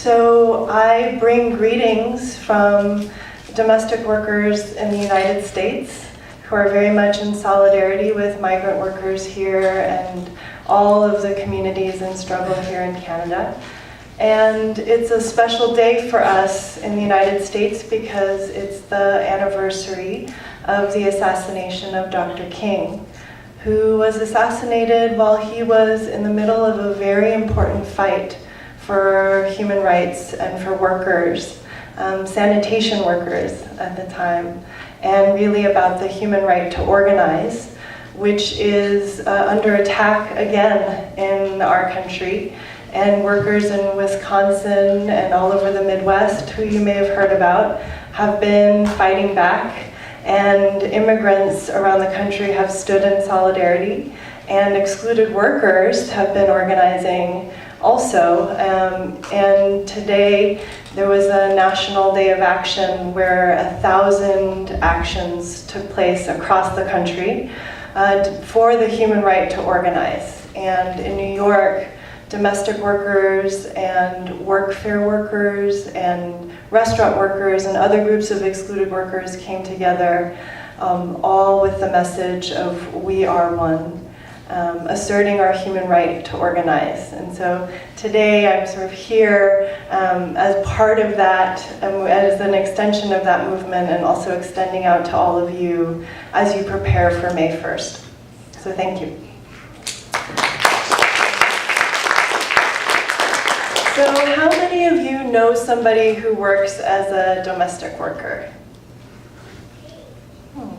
So I bring greetings from domestic workers in the United States who are very much in solidarity with migrant workers here and all of the communities in struggle here in Canada. And it's a special day for us in the United States because it's the anniversary of the assassination of Dr. King, who was assassinated while he was in the middle of a very important fight for human rights and for workers, sanitation workers at the time, and really about the human right to organize, which is under attack again in our country. And workers in Wisconsin and all over the Midwest, who you may have heard about, have been fighting back. And immigrants around the country have stood in solidarity. And excluded workers have been organizing also. And today there was a National Day of Action where 1,000 actions took place across the country for the human right to organize. And in New York, domestic workers and workfare workers and restaurant workers and other groups of excluded workers came together, all with the message of "We are one," asserting our human right to organize. And so today I'm sort of here as part of that, as an extension of that movement, and also extending out to all of you as you prepare for May 1st. So thank you. So how many of you know somebody who works as a domestic worker?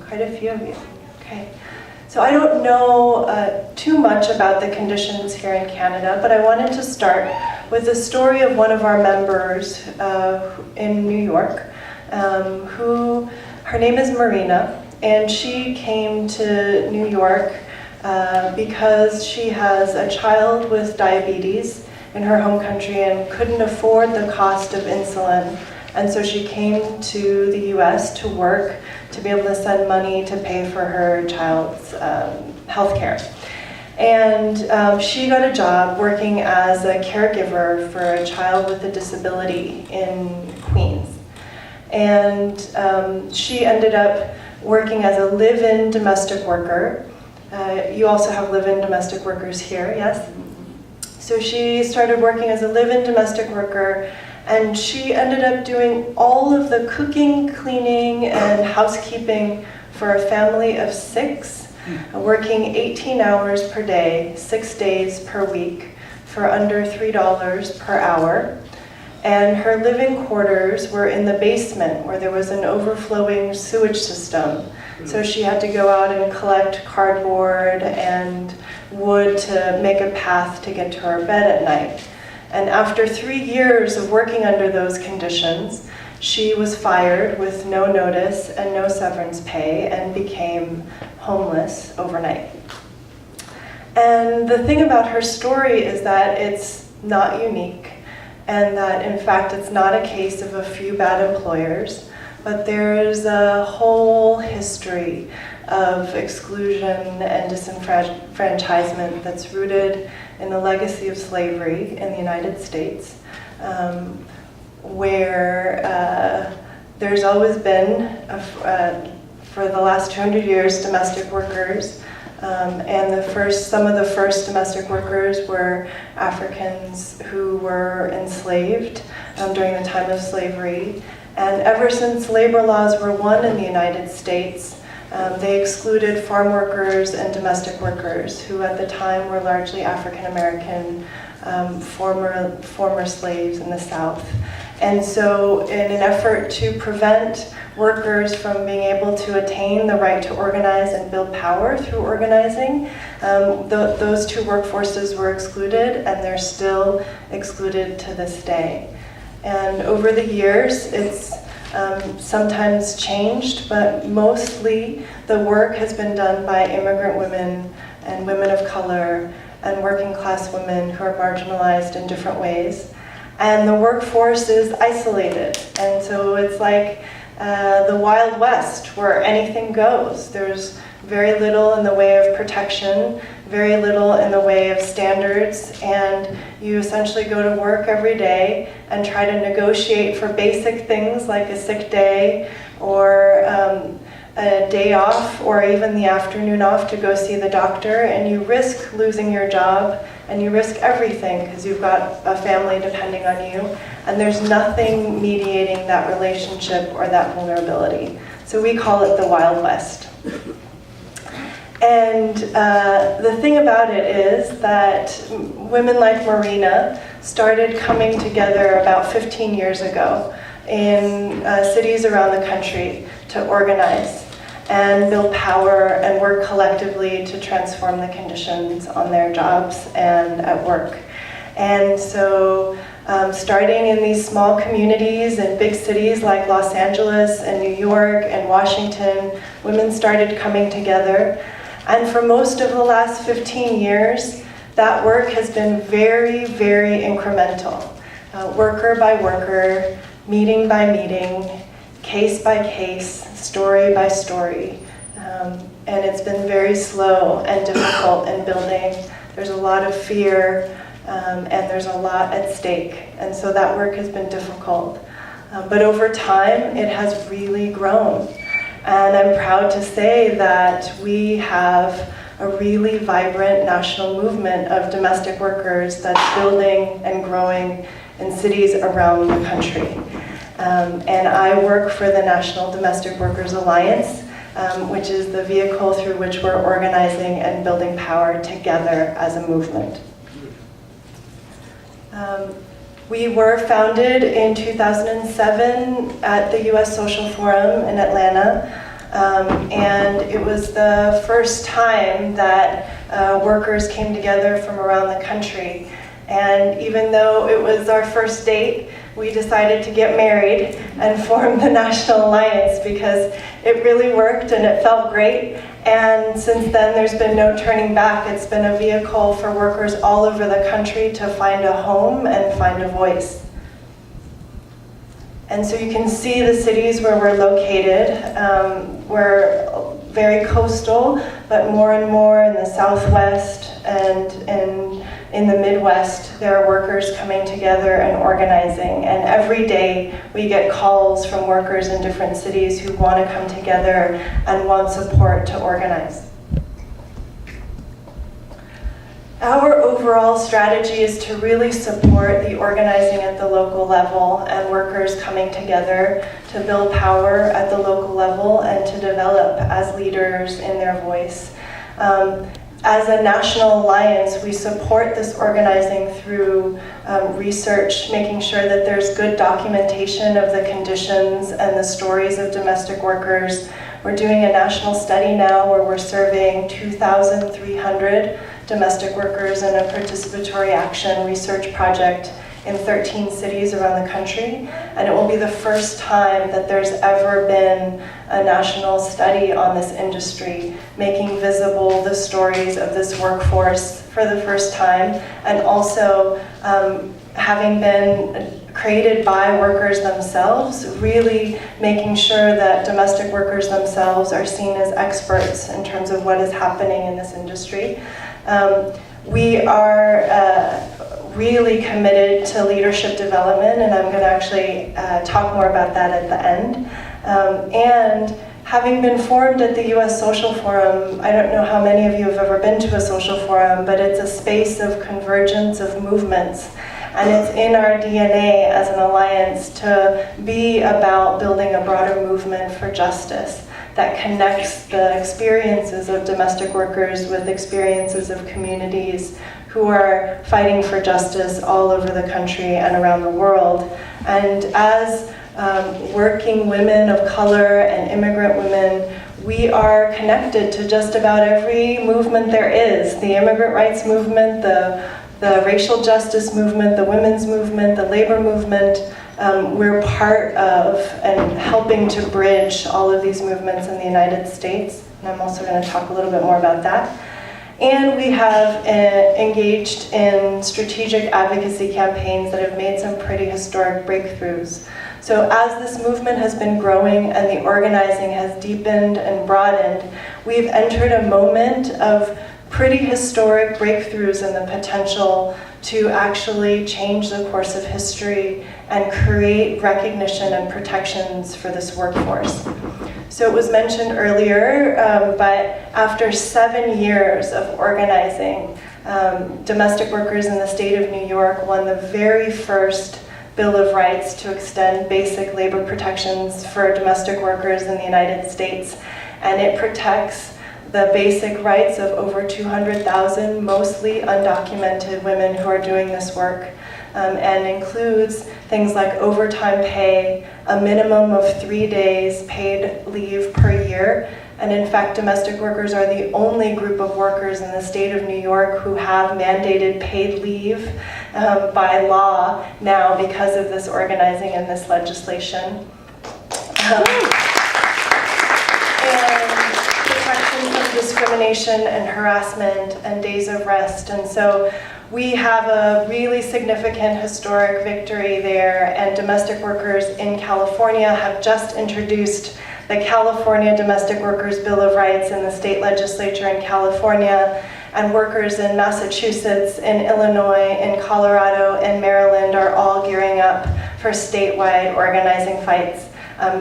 Quite a few of you. Okay. So I don't know too much about the conditions here in Canada, but I wanted to start with the story of one of our members in New York, her name is Marina, and she came to New York because she has a child with diabetes in her home country and couldn't afford the cost of insulin. And so she came to the US to work to be able to send money to pay for her child's health care. And she got a job working as a caregiver for a child with a disability in Queens. And she ended up working as a live-in domestic worker. You also have live-in domestic workers here, yes? So she started working as a live-in domestic worker, and she ended up doing all of the cooking, cleaning, and housekeeping for a family of 6, working 18 hours per day, 6 days per week, for under $3 per hour. And her living quarters were in the basement where there was an overflowing sewage system. So she had to go out and collect cardboard and wood to make a path to get to her bed at night. And after 3 years of working under those conditions, she was fired with no notice and no severance pay and became homeless overnight. And the thing about her story is that it's not unique, and that in fact it's not a case of a few bad employers, but there is a whole history of exclusion and disenfranchisement that's rooted in the legacy of slavery in the United States, where there's always been, for the last 200 years, domestic workers. And some of the first domestic workers were Africans who were enslaved during the time of slavery. And ever since labor laws were won in the United States, they excluded farm workers and domestic workers, who at the time were largely African American, former slaves in the South. And so in an effort to prevent workers from being able to attain the right to organize and build power through organizing, those two workforces were excluded, and they're still excluded to this day. And over the years, it's sometimes changed, but mostly the work has been done by immigrant women and women of color and working class women who are marginalized in different ways. And the workforce is isolated. And so it's like the Wild West, where anything goes. There's very little in the way of protection, very little in the way of standards, and you essentially go to work every day and try to negotiate for basic things like a sick day or a day off or even the afternoon off to go see the doctor, and you risk losing your job and you risk everything because you've got a family depending on you, and there's nothing mediating that relationship or that vulnerability. So we call it the Wild West. And the thing about it is that women like Marina started coming together about 15 years ago in cities around the country to organize and build power and work collectively to transform the conditions on their jobs and at work. And so starting in these small communities in big cities like Los Angeles and New York and Washington, women started coming together. And for most of the last 15 years, that work has been very, very incremental. Worker by worker, meeting by meeting, case by case, story by story. And it's been very slow and difficult in building. There's a lot of fear, and there's a lot at stake. And so that work has been difficult. But over time, it has really grown. And I'm proud to say that we have a really vibrant national movement of domestic workers that's building and growing in cities around the country. And I work for the National Domestic Workers Alliance, which is the vehicle through which we're organizing and building power together as a movement. We were founded in 2007 at the U.S. Social Forum in Atlanta, and it was the first time that workers came together from around the country. And even though it was our first date, we decided to get married and form the National Alliance because it really worked and it felt great. And since then, there's been no turning back. It's been a vehicle for workers all over the country to find a home and find a voice. And so you can see the cities where we're located. We're very coastal, but more and more in the Southwest and in the Midwest, there are workers coming together and organizing. And every day we get calls from workers in different cities who want to come together and want support to organize. Our overall strategy is to really support the organizing at the local level and workers coming together to build power at the local level and to develop as leaders in their voice. As a national alliance, we support this organizing through research, making sure that there's good documentation of the conditions and the stories of domestic workers. We're doing a national study now where we're surveying 2,300 domestic workers in a participatory action research project in 13 cities around the country, and it will be the first time that there's ever been a national study on this industry, making visible the stories of this workforce for the first time, and also having been created by workers themselves, really making sure that domestic workers themselves are seen as experts in terms of what is happening in this industry. We are really committed to leadership development, and I'm going to actually talk more about that at the end. And having been formed at the U.S. Social Forum, I don't know how many of you have ever been to a social forum, but it's a space of convergence of movements. And it's in our DNA as an alliance to be about building a broader movement for justice that connects the experiences of domestic workers with experiences of communities who are fighting for justice all over the country and around the world. And as working women of color and immigrant women, we are connected to just about every movement there is. The immigrant rights movement, the racial justice movement, the women's movement, the labor movement. We're part of and helping to bridge all of these movements in the United States. And I'm also going to talk a little bit more about that. And we have engaged in strategic advocacy campaigns that have made some pretty historic breakthroughs. So as this movement has been growing and the organizing has deepened and broadened, we've entered a moment of pretty historic breakthroughs and the potential to actually change the course of history and create recognition and protections for this workforce. So it was mentioned earlier, but after 7 years of organizing, domestic workers in the state of New York won the very first Bill of Rights to extend basic labor protections for domestic workers in the United States. And it protects the basic rights of over 200,000, mostly undocumented women who are doing this work, and includes things like overtime pay, a minimum of 3 days paid leave per year. And in fact, domestic workers are the only group of workers in the state of New York who have mandated paid leave by law now because of this organizing and this legislation. And protection from discrimination and harassment and days of rest. And so we have a really significant historic victory there, and domestic workers in California have just introduced the California Domestic Workers Bill of Rights in the state legislature in California, and workers in Massachusetts, in Illinois, in Colorado, and Maryland are all gearing up for statewide organizing fights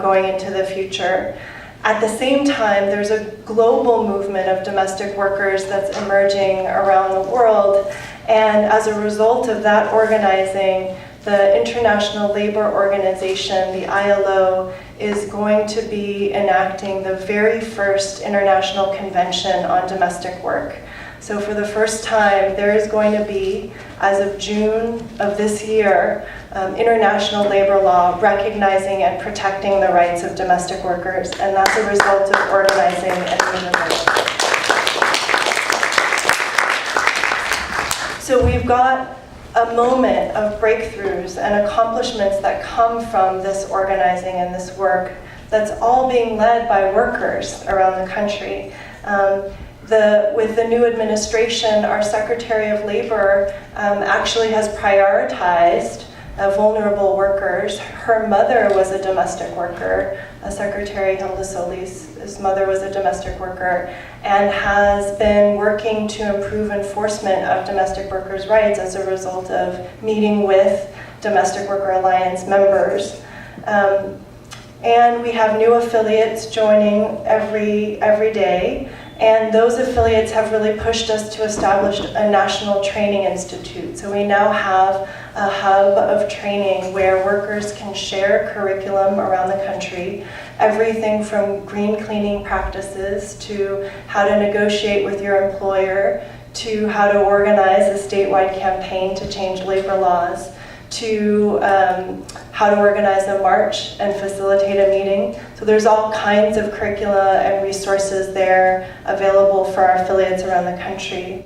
going into the future. At the same time, there's a global movement of domestic workers that's emerging around the world, and as a result of that organizing, the International Labor Organization, the ILO, is going to be enacting the very first international convention on domestic work. So for the first time, there is going to be, as of June of this year, international labor law recognizing and protecting the rights of domestic workers, and that's a result of organizing and movement. So we've got a moment of breakthroughs and accomplishments that come from this organizing and this work that's all being led by workers around the country. With the new administration, our Secretary of Labor actually has prioritized vulnerable workers. Her mother was a domestic worker. Secretary Hilda Solis' mother was a domestic worker, and has been working to improve enforcement of domestic workers' rights as a result of meeting with Domestic Worker Alliance members. And we have new affiliates joining every day. And those affiliates have really pushed us to establish a national training institute. So we now have a hub of training where workers can share curriculum around the country, everything from green cleaning practices to how to negotiate with your employer, to how to organize a statewide campaign to change labor laws, to how to organize a march and facilitate a meeting. So there's all kinds of curricula and resources there available for our affiliates around the country.